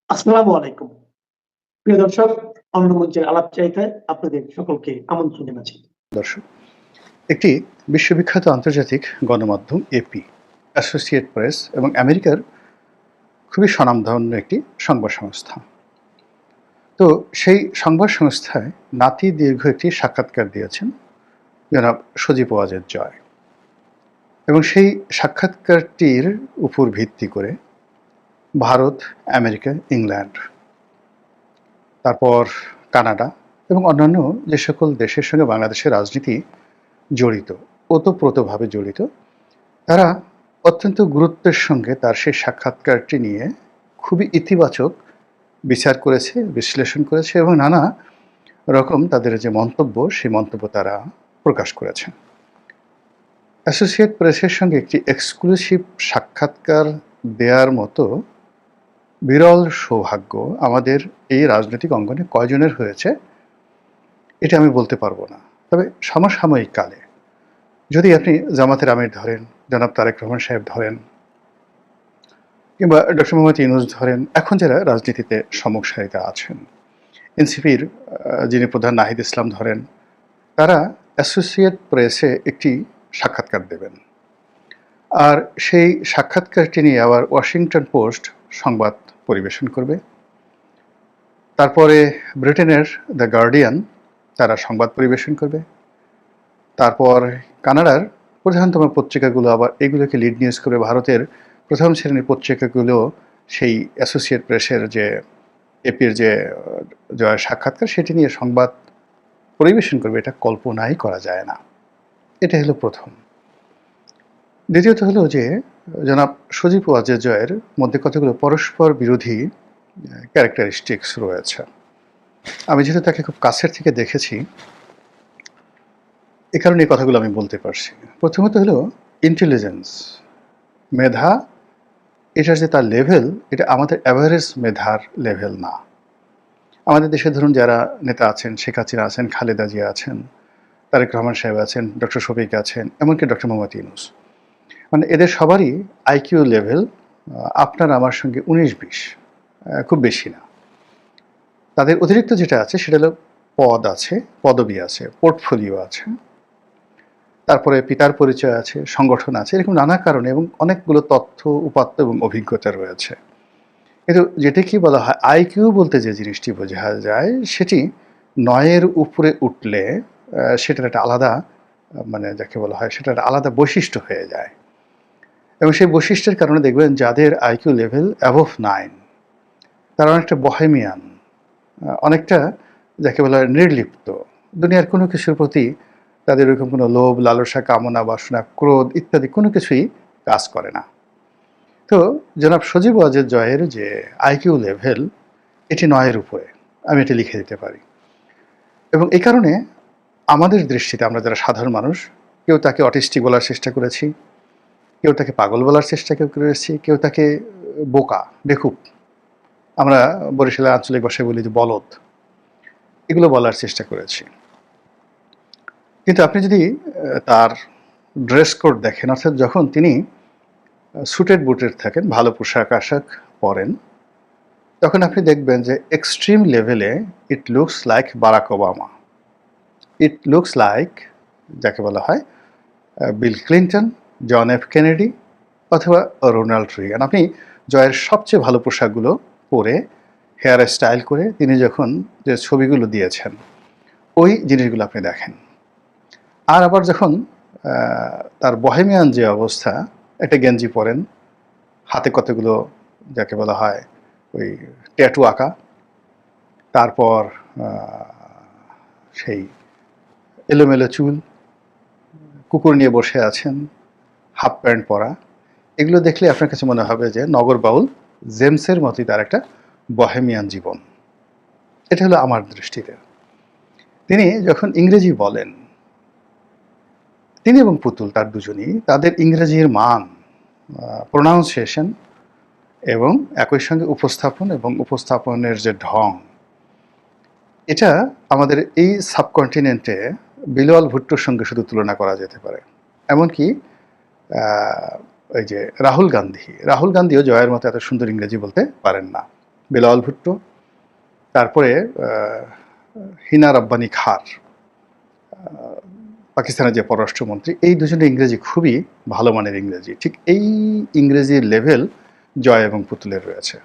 আসসালামু আলাইকুম। প্রিয় দর্শক, অন্য মঞ্চের আলাপচারিতায় আপনাদের সকলকে আমন্ত্রণ জানাচ্ছি। দর্শক, একটি বিশ্ববিখ্যাত আন্তর্জাতিক গণমাধ্যম এপি, অ্যাসোসিয়েট প্রেস এবং আমেরিকার খুবই স্বনামধন্য একটি সংবাদ সংস্থা। তো সেই সংবাদ সংস্থায় নাতি দীর্ঘ একটি সাক্ষাৎকার দিয়েছেন জনাব সজীব ওয়াজেদ জয়, এবং সেই সাক্ষাৎকারটির উপর ভিত্তি করে ভারত, আমেরিকা, ইংল্যান্ড, তারপর কানাডা এবং অন্যান্য যে সকল দেশের সঙ্গে বাংলাদেশের রাজনীতি জড়িত, ওতপ্রোতভাবে জড়িত, তারা অত্যন্ত গুরুত্বের সঙ্গে তার সেই সাক্ষাৎকারটি নিয়ে খুবই ইতিবাচক বিচার করেছে, বিশ্লেষণ করেছে এবং নানা রকম তাদের যে মন্তব্য, সেই মন্তব্য তারা প্রকাশ করেছেন। অ্যাসোসিয়েট প্রেসের সঙ্গে একটি এক্সক্লুসিভ সাক্ষাৎকার দেওয়ার মতো বিরল সৌভাগ্য আমাদের এই রাজনৈতিক অঙ্গনে কয়জনের হয়েছে এটা আমি বলতে পারবো না। তবে সমসাময়িক কালে যদি আপনি জামাতের আমির ধরেন, জনাব তারেক রহমান সাহেব ধরেন, কিংবা ডক্টর মোহাম্মদ ইউনূস ধরেন, এখন যারা রাজনীতিতে সম্মুখ সারিতে আছেন, এনসিপির যিনি প্রধান নাহিদ ইসলাম ধরেন, তারা অ্যাসোসিয়েট প্রেসে একটি সাক্ষাৎকার দেবেন। আর সেই সাক্ষাৎকারটি নিয়ে আবার ওয়াশিংটন পোস্ট সংবাদ পরিবেশন করবে। তারপরে ব্রিটেনের দ্য গার্ডিয়ান তারা সংবাদ পরিবেশন করবে। তারপর কানাডার প্রধানতম পত্রিকাগুলো আবার এগুলোকে লিড নিউজ করে, ভারতের প্রথম শ্রেণীর পত্রিকাগুলো সেই অ্যাসোসিয়েট প্রেসের যে এপির যে জয়ের সাক্ষাৎকার সেটি নিয়ে সংবাদ পরিবেশন করবে। এটা কল্পনাই করা যায় না। এটা হলো প্রথম। দ্বিতীয়ত হলো যে জনাব সজীব ওয়াজেদ জয়ের মধ্যে কতগুলো পরস্পর বিরোধী ক্যারেক্টারিস্টিক্স রয়েছে। আমি যেহেতু তাকে খুব কাছের থেকে দেখেছি, এ কারণে এই কথাগুলো আমি বলতে পারছি। প্রথমত হলো ইন্টেলিজেন্স, মেধা, এটার যে তার লেভেল, এটা আমাদের অ্যাভারেজ মেধার লেভেল না। আমাদের দেশে ধরুন যারা নেতা আছেন, শেখ হাসিনা আছেন, খালেদা জিয়া আছেন, তারেক রহমান সাহেব আছেন, ডক্টর শফিক আছেন, এমনকি ডক্টর মোহাম্মদ ইউনূস, মানে এদের সবারই আইকিউ লেভেল আপনার আমার সঙ্গে 19-20, খুব বেশি না। তাদের অতিরিক্ত যেটা আছে সেটা হলো পদ আছে, পদবি আছে, পোর্টফোলিও আছে, তারপরে পিতার পরিচয় আছে, সংগঠন আছে, এরকম নানা কারণে এবং অনেকগুলো তথ্য, উপাত্ত এবং অভিজ্ঞতা রয়েছে। কিন্তু যেটা কি বলা হয়, আইকিউ বলতে যে জিনিসটি বোঝা যায় সেটি 9-এর উপরে উঠলে সেটার একটা আলাদা, মানে যাকে বলা হয় সেটা একটা আলাদা বৈশিষ্ট্য হয়ে যায়। এবং সেই বৈশিষ্ট্যের কারণে দেখবেন যাদের আইকিউ লেভেল অ্যাবভ 9, তারা অনেকটা বহেমিয়ান, অনেকটা যাকে বলা হয় নির্লিপ্ত, দুনিয়ার কোনো কিছুর প্রতি তাদের ওইরকম কোনো লোভ, লালসা, কামনা, বাসনা, ক্রোধ ইত্যাদি কোনো কিছুই কাজ করে না। তো জনাব সজীব ওয়াজেদ জয়ের যে আইকিউ লেভেল, এটি 9-এর উপরে, আমি এটি লিখে দিতে পারি। এবং এই কারণে আমাদের দৃষ্টিতে আমরা যারা সাধারণ মানুষ, কেউ তাকে অটিস্টিক বলার চেষ্টা করেছি, কেউ তাকে পাগল বলার চেষ্টা করেছি, কেউ তাকে বোকা, বেকুব, আমরা বরিশালের আঞ্চলিক ভাষায় বলি যে বলদ, এগুলো বলার চেষ্টা করেছি। কিন্তু আপনি যদি তার ড্রেস কোড দেখেন, অর্থাৎ যখন তিনি সুটেড বুটেড থাকেন, ভালো পোশাক আশাক পরেন, তখন আপনি দেখবেন যে এক্সট্রিম লেভেলে it looks like Barack Obama, it looks like যাকে বলা হয় Bill Clinton, John F Kennedy অথবা রোনাল্ড রিগান। আপনি জয়ের সবচেয়ে ভালো পোশাকগুলো পরে, হেয়ার স্টাইল করে তিনি যখন যে ছবিগুলো দিয়েছেন, ওই জিনিসগুলো আপনি দেখেন। আর আবার যখন তার বহেমিয়ান যে অবস্থা, একটা গেঞ্জি পরেন, হাতে কতগুলো যাকে বলা হয় ওই ট্যাটু আঁকা, তারপর সেই এলোমেলো চুল, কুকুর নিয়ে বসে আছেন, হাফ প্যান্ট পরা, এগুলো দেখলে আপনার কাছে মনে হবে যে নগর বাউল জেমসের মতোই তার একটা বহেমিয়ান জীবন। এটা হলো আমার দৃষ্টিতে। তিনি যখন ইংরেজি বলেন, তিনি এবং পুতুল তার দুজনই, তাদের ইংরেজির মান, প্রোনাউন্সিয়েশন এবং একই সঙ্গে উপস্থাপন এবং উপস্থাপনের যে ঢং, এটা আমাদের এই সাবকন্টিনেন্টে বিলাল ভুট্টোর সঙ্গে শুধু তুলনা করা যেতে পারে। এমনকি ওই যে রাহুল গান্ধীও জয়ের মতো এত সুন্দর ইংরেজি বলতে পারেন না। বেলাওয়াল ভুট্টো, তারপরে হিনা রব্বানী খার, পাকিস্তানের যে পররাষ্ট্রমন্ত্রী, এই দুজনের ইংরেজি খুবই ভালো মানের ইংরেজি। ঠিক এই ইংরেজির লেভেল জয় এবং পুতুলের রয়েছে।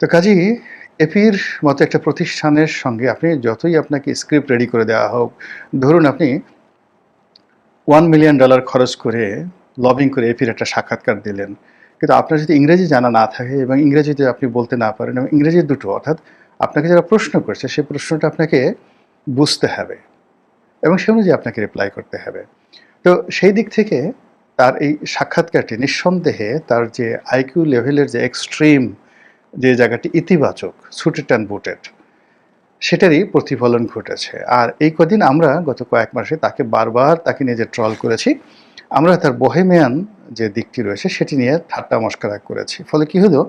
তো কাজেই এপির মতো একটা প্রতিষ্ঠানের সঙ্গে আপনি যতই আপনাকে স্ক্রিপ্ট রেডি করে দেওয়া হোক, ধরুন আপনি $1 মিলিয়ন খরচ করে লবিং করে এপির একটা সাক্ষাৎকার দিলেন, কিন্তু আপনার যদি ইংরেজি জানা না থাকে এবং ইংরেজিতে আপনি বলতে না পারেন, এবং ইংরেজি দুটো, অর্থাৎ আপনাকে যারা প্রশ্ন করছে সেই প্রশ্নটা আপনাকে বুঝতে হবে এবং সে অনুযায়ী আপনাকে রিপ্লাই করতে হবে। তো সেই দিক থেকে তার এই সাক্ষাৎকারটি নিঃসন্দেহে তার যে আইকিউ লেভেলের যে এক্সট্রিম যে জায়গাটি ইতিবাচক, সুটেড অ্যান্ড বুটেড, সেটারই প্রতিফলন ঘটেছে। আর এই কদিন আমরা গত কয়েক মাসে তাকে বারবার তাকে নিয়ে যে ট্রল করেছি, আমরা তার বোহেমিয়ান যে দিকটি রয়েছে সেটি নিয়ে ঠাট্টা মশকরা করেছি। ফলে কি হলো,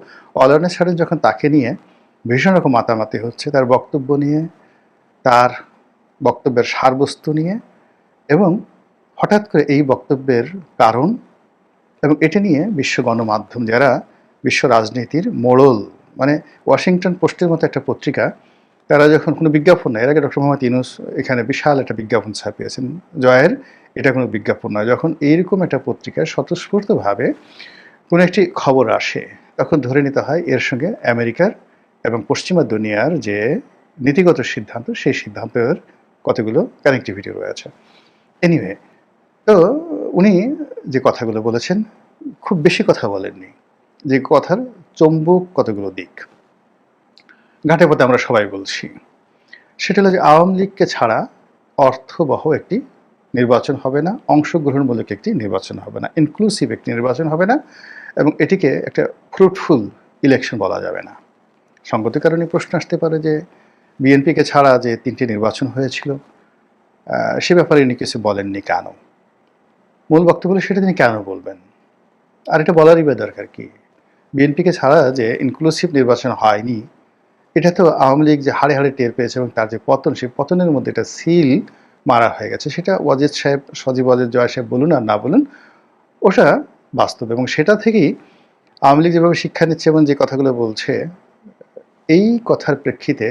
অলারনেস সারেন যখন তাকে নিয়ে ভীষণ রকম মাতামাতি হচ্ছে, তার বক্তব্য নিয়ে, তার বক্তব্যের সারবস্তু নিয়ে, এবং হঠাৎ করে এই বক্তব্যের কারণ এবং এটা নিয়ে বিশ্ব গণমাধ্যম, যারা বিশ্ব রাজনীতির মোড়ল, মানে ওয়াশিংটন পোস্টের মতো একটা পত্রিকা, তারা যখন কোনো বিজ্ঞাপন নেয়, এর আগে ডক্টর মোহাম্মদ ইউনূস এখানে বিশাল একটা বিজ্ঞাপন ছাপিয়েছেন, জয়ের এটা কোনো বিজ্ঞাপন নয়, যখন এইরকম একটা পত্রিকায় স্বতঃস্ফূর্তভাবে কোনো একটি খবর আসে, তখন ধরে নিতে হয় এর সঙ্গে আমেরিকার এবং পশ্চিমা দুনিয়ার যে নীতিগত সিদ্ধান্ত, সেই সিদ্ধান্তের কতগুলো কানেক্টিভিটি রয়েছে। এনিওয়ে, তো উনি যে কথাগুলো বলেছেন, খুব বেশি কথা বলেননি, যে কথার চম্বুক কতগুলো দিক ঘাটে পথে আমরা সবাই বলছি, সেটা হলো যে আওয়ামী লীগকে ছাড়া অর্থবহ একটি নির্বাচন হবে না, অংশগ্রহণমূলক একটি নির্বাচন হবে না, ইনক্লুসিভ একটি নির্বাচন হবে না, এবং এটিকে একটা ফ্রুটফুল ইলেকশন বলা যাবে না। সঙ্গতির কারণে প্রশ্ন আসতে পারে যে বিএনপিকে ছাড়া যে 3টি নির্বাচন হয়েছিল, সে ব্যাপারে উনি কিছু বলেননি কেন? মূল বক্তব্য সেটা তিনি কেন বলবেন? আর এটা বলারই বা দরকার কি? বিএনপিকে ছাড়া যে ইনক্লুসিভ নির্বাচন হয়নি, এটা তো আওয়ামী লীগ যে হাড়ে হাড়ে টের পেয়েছে, এবং তার যে পতন, সেই পতনের মধ্যে এটা সিল মারা হয়ে গেছে। সেটা ওয়াজেদ সাহেব, সজীব ওয়াজেদ, জয় সাহেব বলুন আর না বলুন, ওটা বাস্তব। এবং সেটা থেকেই আওয়ামী লীগ যেভাবে শিক্ষা নিচ্ছে এবং যে কথাগুলো বলছে, এই কথার প্রেক্ষিতে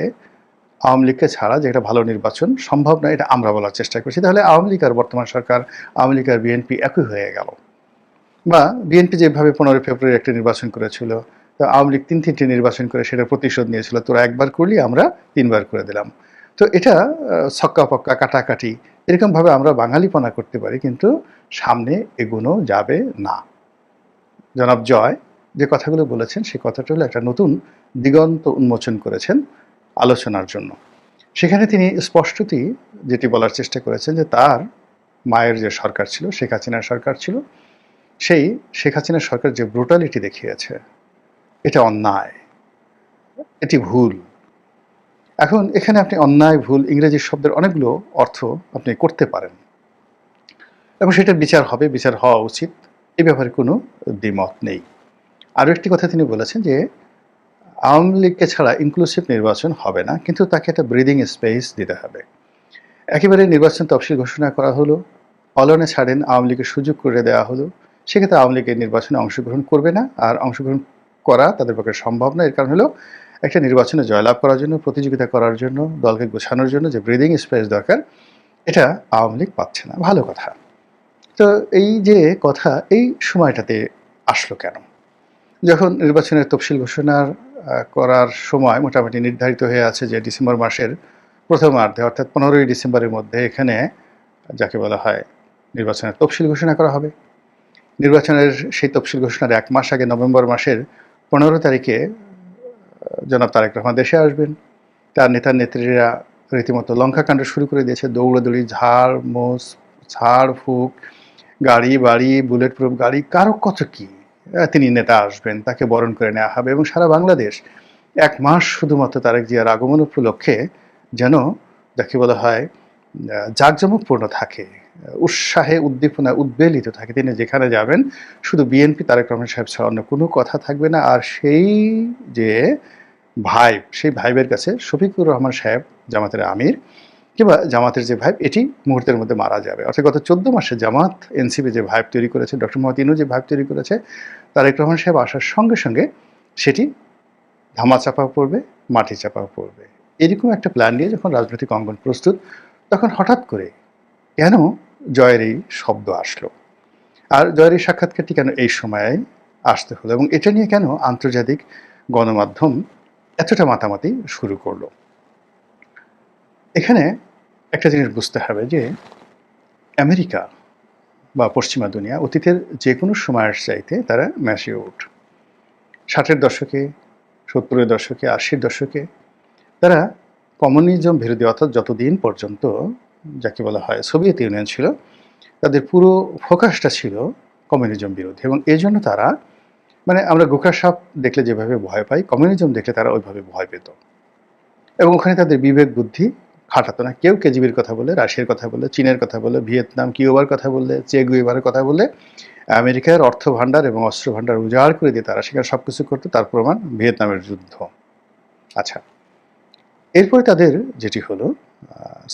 আওয়ামী লীগকে ছাড়া যে একটা ভালো নির্বাচন সম্ভব নয়, এটা আমরা বলার চেষ্টা করছি। তাহলে আওয়ামী লীগ আর বর্তমান সরকার, আওয়ামী লীগ আর বিএনপি একই হয়ে গেল। বা বিএনপি যেভাবে 15 ফেব্রুয়ারি একটা নির্বাচন করেছিল, তো আওয়ামী লীগ 3টি নির্বাচন করে সেটা প্রতিশোধ নিয়েছিল, তোরা একবার করলি, আমরা 3বার করে দিলাম। তো এটা ছক্কা পক্কা কাটাকাটি এরকমভাবে আমরা বাঙালিপনা করতে পারি, কিন্তু সামনে এগোনো যাবে না। জনাব জয় যে কথাগুলো বলেছেন, সেই কথাটা হলো একটা নতুন দিগন্ত উন্মোচন করেছেন আলোচনার জন্য। সেখানে তিনি স্পষ্টতই যেটি বলার চেষ্টা করেছেন যে তার মায়ের যে সরকার ছিল, শেখ হাসিনার সরকার ছিল, সেই শেখ হাসিনার সরকার যে ব্রুটালিটি দেখিয়েছে, এটা অন্যায়, এটি ভুল। এখন এখানে আপনি অন্যায়, ভুল, ইংরেজি শব্দের অনেকগুলো অর্থ আপনি করতে পারেন, এবং সেটার বিচার হবে, বিচার হওয়া উচিত, এ ব্যাপারে কোনো দ্বিমত নেই। আরও একটি কথা তিনি বলেছেন যে আওয়ামী লীগকে ছাড়া ইনক্লুসিভ নির্বাচন হবে না, কিন্তু তাকে একটা ব্রিদিং স্পেস দিতে হবে। একেবারে নির্বাচন তফসিল ঘোষণা করা হলো, অলনে ছাড়েন আওয়ামী লীগের সুযোগ করে দেওয়া হলো, সেক্ষেত্রে আওয়ামী লীগের নির্বাচনে অংশগ্রহণ করবে না, আর অংশগ্রহণ করা তাদের পক্ষে সম্ভব না। এর কারণ হলো, একটা নির্বাচনে জয়লাভ করার জন্য, প্রতিযোগিতা করার জন্য, দলকে গোছানোর জন্য যে ব্রিদিং স্পেস দরকার, এটা আওয়ামী লীগ পাচ্ছে না। ভালো কথা। তো এই যে কথা, এই সময়টাতে আসলো কেন? যখন নির্বাচনের তফসিল ঘোষণার করার সময় মোটামুটি নির্ধারিত হয়ে আছে যে ডিসেম্বর মাসের প্রথমার্ধে, অর্থাৎ 15ই ডিসেম্বরের মধ্যে এখানে যাকে বলা হয় নির্বাচনের তফসিল ঘোষণা করা হবে। নির্বাচনের সেই তফসিল ঘোষণার 1 মাস আগে নভেম্বর মাসের 15 তারিখে জনাব তারেক রহমান দেশে আসবেন। তার নেতার নেত্রীরা রীতিমতো লঙ্কাকাণ্ড শুরু করে দিয়েছে, দৌড়াদৌড়ি, ঝাড় ফুঁক, গাড়ি বাড়ি, বুলেট প্রুফ গাড়ি, কারো কত কি, তিনি নেতা আসবেন, তাকে বরণ করে নেওয়া হবে, এবং সারা বাংলাদেশ 1 মাস শুধুমাত্র তারেক জিয়ার আগমন উপলক্ষে যেন যাকে বলা হয় জাঁকজমকপূর্ণ থাকে, উৎসাহে উদ্দীপনায় উদ্বেলিত থাকে। তিনি যেখানে যাবেন শুধু বিএনপি, তারেক রহমান সাহেব ছাড়া অন্য কোনো কথা থাকবে না। আর সেই যে ভাইব, সেই ভাইবের কাছে শফিকুর রহমান সাহেব, জামাতের আমির, কিংবা জামাতের যে ভাইব, এটি মুহূর্তের মধ্যে মারা যাবে। অর্থাৎ গত 14 মাসে জামাত এনসিপি যে ভাইব তৈরি করেছে, ডক্টর মোহাম্মদ ইউনূস যে ভাইব তৈরি করেছে, তারেক রহমান সাহেব আসার সঙ্গে সঙ্গে সেটি ধামা চাপা পড়বে, মাটি চাপা পড়বে। এরকম একটা প্ল্যান নিয়ে যখন রাজনৈতিক অঙ্গন প্রস্তুত, তখন হঠাৎ করে কেন জয়ের এই শব্দ আসলো? আর জয়ের এই সাক্ষাৎকারটি কেন এই সময়ে আসতে হলো? এবং এটা নিয়ে কেন আন্তর্জাতিক গণমাধ্যম এতটা মাতামাতি শুরু করলো? এখানে একটা জিনিস বুঝতে হবে যে আমেরিকা বা পশ্চিমা দুনিয়া অতীতের যে কোনো সময়ের চাইতে তারা ম্যাচিউরড। 60-এর দশকে, 70-এর দশকে, 80-র দশকে তারা কমিউনিজম বিরোধী, অর্থাৎ যতদিন পর্যন্ত যাকে বলা হয় সোভিয়েত ইউনিয়ন ছিল, তাদের পুরো ফোকাসটা ছিল কমিউনিজম বিরোধী। এবং এই জন্য তারা, মানে আমরা গোখা সাপ দেখলে যেভাবে ভয় পাই, কমিউনিজম দেখলে তারা ওইভাবে ভয় পেত। এবং ওখানে তাদের বিবেক বুদ্ধি খাটাতো না। কেউ কেজিবির কথা বলে, রাশিয়ার কথা বলে, চীনের কথা বলে, ভিয়েতনাম, কিউবার কথা বললে, চে গুয়েভারের কথা বলে, আমেরিকার অর্থ ভাণ্ডার এবং অস্ত্র ভাণ্ডার উজাড় করে দিয়ে তারা সেখানে সব কিছু করতো। তার প্রমাণ ভিয়েতনামের যুদ্ধ। আচ্ছা, এরপরে তাদের যেটি হলো,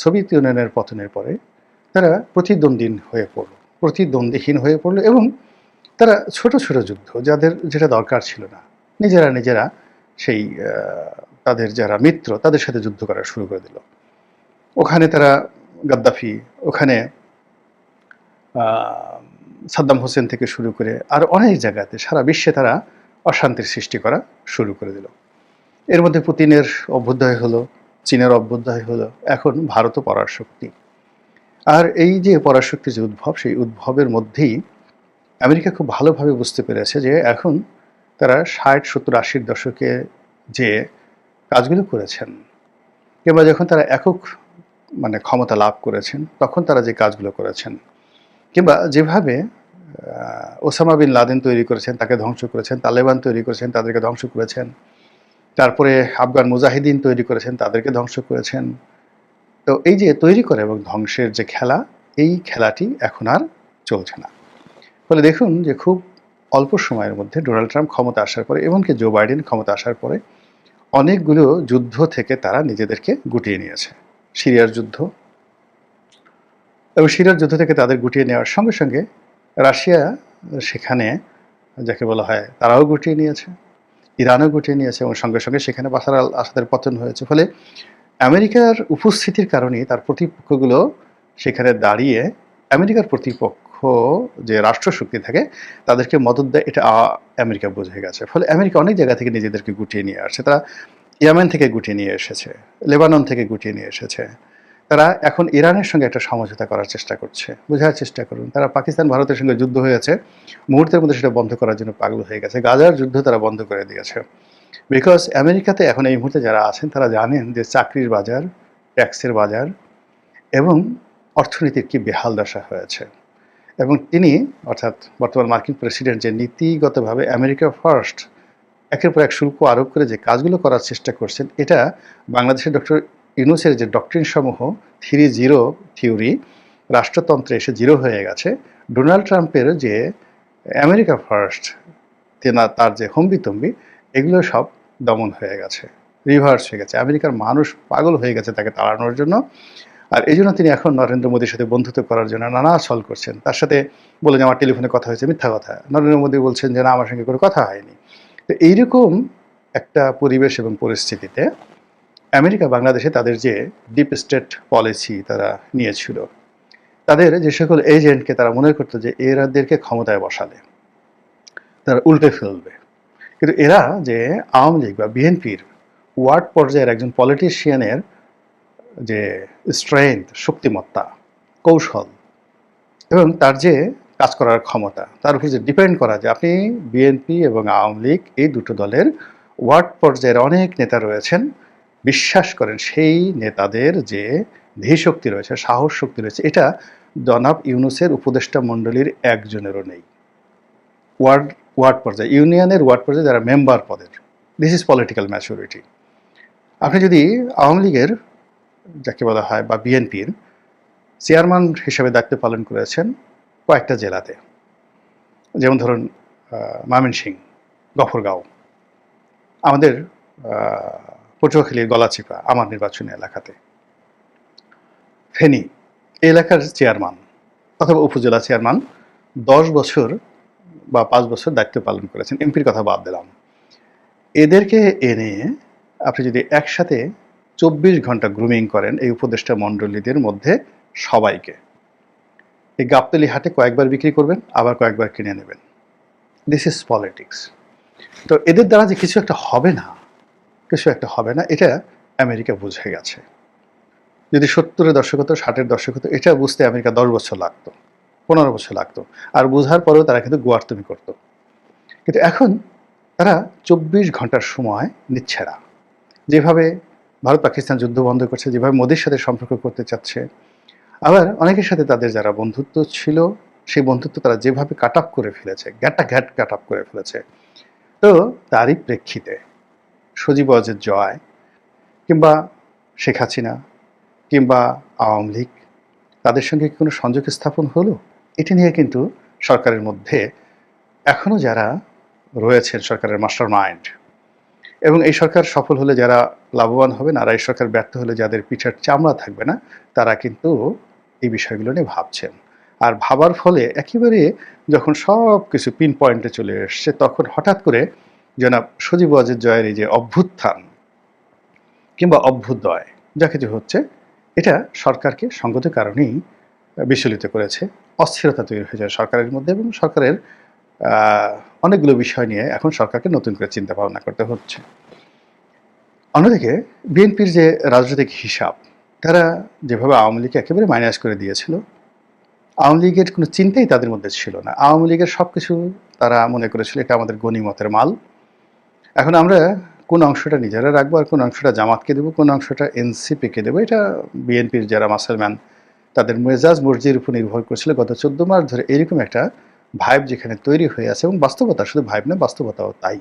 সোভিয়েত ইউনিয়নের পতনের পরে তারা প্রতিদ্বন্দ্বীহীন হয়ে পড়লো এবং তারা ছোট ছোট যুদ্ধ, যেটা দরকার ছিল না, নিজেরা সেই তাদের যারা মিত্র তাদের সাথে যুদ্ধ করা শুরু করে দিল। ওখানে তারা গাদ্দাফি, ওখানে সাদ্দাম হোসেন থেকে শুরু করে আর অনেক জায়গাতে সারা বিশ্বে তারা অশান্তির সৃষ্টি করা শুরু করে দিল। এর মধ্যে পুতিনের অভ্যুদয় হলো, চীনের অভ্যুদয় হলো, এখন ভারতও পরাশক্তি। আর এই যে পরাশক্তির যে উদ্ভব, সেই উদ্ভবের মধ্যেই আমেরিকা খুব ভালোভাবে বুঝতে পেরেছে যে এখন তারা 60, 70, 80-র দশকে যে কাজগুলো করেছেন, কিংবা যখন তারা একক ক্ষমতা লাভ করেছেন, তখন তারা যে কাজগুলো করেছেন, কিংবা যেভাবে ওসামা বিন লাদেন তৈরি করেছেন, তাকে ধ্বংস করেছেন, তালেবান তৈরি করেছেন, তাদেরকে ধ্বংস করেছেন, তারপরে আফগান মুজাহিদিন তৈরি করেছেন, তাদেরকে ধ্বংস করেছেন। তো এই যে তৈরি করে এবং ধ্বংসের যে খেলা, এই খেলাটি এখন আর চলছে না। ফলে দেখুন যে খুব অল্প সময়ের মধ্যে ডোনাল্ড ট্রাম্প ক্ষমতা আসার পরে, এমনকি জো বাইডেন ক্ষমতা আসার পরে, অনেকগুলো যুদ্ধ থেকে তারা নিজেদেরকে গুটিয়ে নিয়েছে। সিরিয়ার যুদ্ধ, এবং সিরিয়ার যুদ্ধ থেকে তাদের গুটিয়ে নেওয়ার সঙ্গে সঙ্গে রাশিয়া সেখানে যাকে বলা হয় তারাও গুটিয়ে নিয়েছে, ইরানও গুটিয়ে নিয়েছে, এবং সঙ্গে সঙ্গে সেখানে বাশার আল আসাদের পতন হয়েছে। ফলে আমেরিকার উপস্থিতির কারণেই তার প্রতিপক্ষগুলো সেখানে দাঁড়িয়ে আমেরিকার প্রতিপক্ষ যে রাষ্ট্রশক্তি থাকে তাদেরকে মদত দেয়, এটা আমেরিকা বুঝে গেছে। ফলে আমেরিকা অনেক জায়গা থেকে নিজেদেরকে গুটিয়ে নিয়ে আসছে। তারা ইয়েমেন থেকে গুটিয়ে নিয়ে এসেছে, লেবানন থেকে গুটিয়ে নিয়ে এসেছে। তারা এখন ইরানের সঙ্গে একটা সমঝোতা করার চেষ্টা করছে। বোঝার চেষ্টা করুন, তারা পাকিস্তান ভারতের সঙ্গে যুদ্ধ হয়েছে, মুহূর্তের মধ্যে সেটা বন্ধ করার জন্য পাগল হয়ে গেছে। গাজার যুদ্ধ তারা বন্ধ করে দিয়েছে। বিকজ আমেরিকাতে এখন এই মুহূর্তে যারা আছেন তারা জানেন যে চাকরির বাজার, ট্যাক্সের বাজার এবং অর্থনীতির কি বেহাল দশা হয়েছে। এবং তিনি, অর্থাৎ বর্তমান মার্কিন প্রেসিডেন্ট, যে নীতিগতভাবে আমেরিকা ফার্স্ট একের পর এক শুল্ক আরোপ করে যে কাজগুলো করার চেষ্টা করছেন, এটা বাংলাদেশের ডক্টর ইউনূসের যে ডক্ট্রিন সমূহ 3-0 থিওরি, রাষ্ট্রতন্ত্রে এসে জিরো হয়ে গেছে। ডোনাল্ড ট্রাম্পের যে আমেরিকা ফার্স্ট, তার যে হম্বিতম্বি, এগুলো সব দমন হয়ে গেছে, রিভার্স হয়ে গেছে। আমেরিকার মানুষ পাগল হয়ে গেছে তাকে তাড়ানোর জন্য। আর এই জন্য তিনি এখন নরেন্দ্র মোদীর সাথে বন্ধুত্ব করার জন্য নানা ছল করছেন। তার সাথে বলে যে আমার টেলিফোনে কথা হয়েছে, মিথ্যা কথা। নরেন্দ্র মোদী বলছেন যে না, আমার সঙ্গে কোনো কথা হয়নি। তো এইরকম একটা পরিবেশ এবং পরিস্থিতিতে আমেরিকা বাংলাদেশে তাদের যে ডিপ স্টেট পলিসি তারা নিয়েছিল, তাদের যে সকল এজেন্টকে তারা মনে করতো যে এরাদেরকে ক্ষমতায় বসালে তারা উল্টে ফেলবে, কিন্তু এরা যে আওয়ামী লীগ বা বিএনপির ওয়ার্ড পর্যায়ের একজন পলিটিশিয়ানের যে স্ট্রেংথ, শক্তিমত্তা, কৌশল এবং তার যে কাজ করার ক্ষমতা, তার উপর যে ডিপেন্ড করা, যে আপনি বিএনপি এবং আওয়ামী লীগ এই দুটো দলের ওয়ার্ড পর্যায়ের অনেক নেতা রয়েছেন, বিশ্বাস করেন সেই নেতাদের যে ধীশক্তি রয়েছে, সাহস শক্তি রয়েছে, এটা জনাব ইউনূসের উপদেষ্টা মণ্ডলীর একজনেরও নেই। ওয়ার্ড পর্যায়ে, ইউনিয়নের ওয়ার্ড পর্যায়ে যারা মেম্বার পদের, দিস ইজ পলিটিক্যাল ম্যাচুরিটি। আপনি যদি আওয়ামী লীগের যাকে বলা হয় বা বিএনপির চেয়ারম্যান হিসেবে দায়িত্ব পালন করেছেন কয়েকটা জেলাতে, যেমন ধরুন ময়মনসিংহ, গফরগাঁও, আমাদের পটুয়াখালীর গলাচিপা আমার নির্বাচনী এলাকাতে, ফেনী এলাকার চেয়ারম্যান অথবা উপজেলা চেয়ারম্যান 10 বছর বা 5 বছর দায়িত্ব পালন করেছেন। এমপির কথা বাদ দিলাম। এদেরকে এনে আপনি যদি একসাথে 24 ঘন্টা গ্রুমিং করেন এই উপদেষ্টা মণ্ডলীদের মধ্যে সবাইকে, এই গাবতলী হাটে কয়েকবার বিক্রি করবেন, আবার কয়েকবার কিনে নেবেন। This is politics. তো এদের দ্বারা যে কিছু একটা হবে না, এটা আমেরিকা বুঝে গেছে। যদি 70-এর দশক হতো, 60-এর দশক হতো, এটা বুঝতে আমেরিকা 10 বছর লাগতো, 15 বছর লাগতো। আর বোঝার পরেও তারা কিন্তু গোয়ার্তুমি করতো। কিন্তু এখন তারা 24 ঘন্টার সময় নিচ্ছে না। যেভাবে ভারত পাকিস্তান যুদ্ধ বন্ধ করছে, যেভাবে মোদির সাথে সম্পর্ক করতে চাচ্ছে, আবার অনেকের সাথে তাদের যারা বন্ধুত্ব ছিল সেই বন্ধুত্ব তারা যেভাবে কাট আপ করে ফেলেছে, ঘ্যাট কাট আপ করে ফেলেছে। তো তারই প্রেক্ষিতে সজীব ওয়াজেদ জয় কিংবা শেখ হাসিনা কিংবা আওয়ামী লীগ তাদের সঙ্গে কি কোনো সংযোগ স্থাপন হলো? এটি নিয়ে কিন্তু সরকারের মধ্যে এখনো যারা রয়েছেন সরকারের মাস্টার মাইন্ড, এবং এই সরকার সফল হলে যারা লাভবান হবেন, আর এই সরকার ব্যর্থ হলে যাদের পিঠের চামড়া থাকবে না, তারা কিন্তু এই বিষয়গুলো নিয়ে ভাবছেন। আর ভাবার ফলে একেবারে যখন সব কিছু পিন পয়েন্টে চলে এসছে, তখন হঠাৎ করে জনাব সজীব ওয়াজেদ জয়ের এই যে অভ্যুত্থান কিংবা অভ্যুদয় যা কিছু হচ্ছে, এটা সরকারকে সঙ্গত কারণেই বিচলিত করেছে। অস্থিরতা তৈরি হয়ে যায় সরকারের মধ্যে, এবং সরকারের অনেকগুলো বিষয় নিয়ে এখন সরকারকে নতুন করে চিন্তা ভাবনা করতে হচ্ছে। অন্যদিকে বিএনপির যে রাজনৈতিক হিসাব, তারা যেভাবে আওয়ামী লীগকে একেবারে মাইনাস করে দিয়েছিল, আওয়ামী লীগের কোনো চিন্তাই তাদের মধ্যে ছিল না। আওয়ামী লীগের সব কিছু তারা মনে করেছিল এটা আমাদের গনিমতের মাল। এখন আমরা কোন অংশটা নিজেরা রাখবো, আর কোন অংশটা জামাতকে দেবো, কোন অংশটা এনসিপিকে দেবো, এটা বিএনপির যারা মাসলম্যান তাদের মেজাজ মর্জির উপর নির্ভর করছিল। গত 14 মাস ধরে এরকম একটা ভাইব যেখানে তৈরি হয়ে আছে, এবং বাস্তবতা, শুধু ভাইব না, বাস্তবতাও তাই।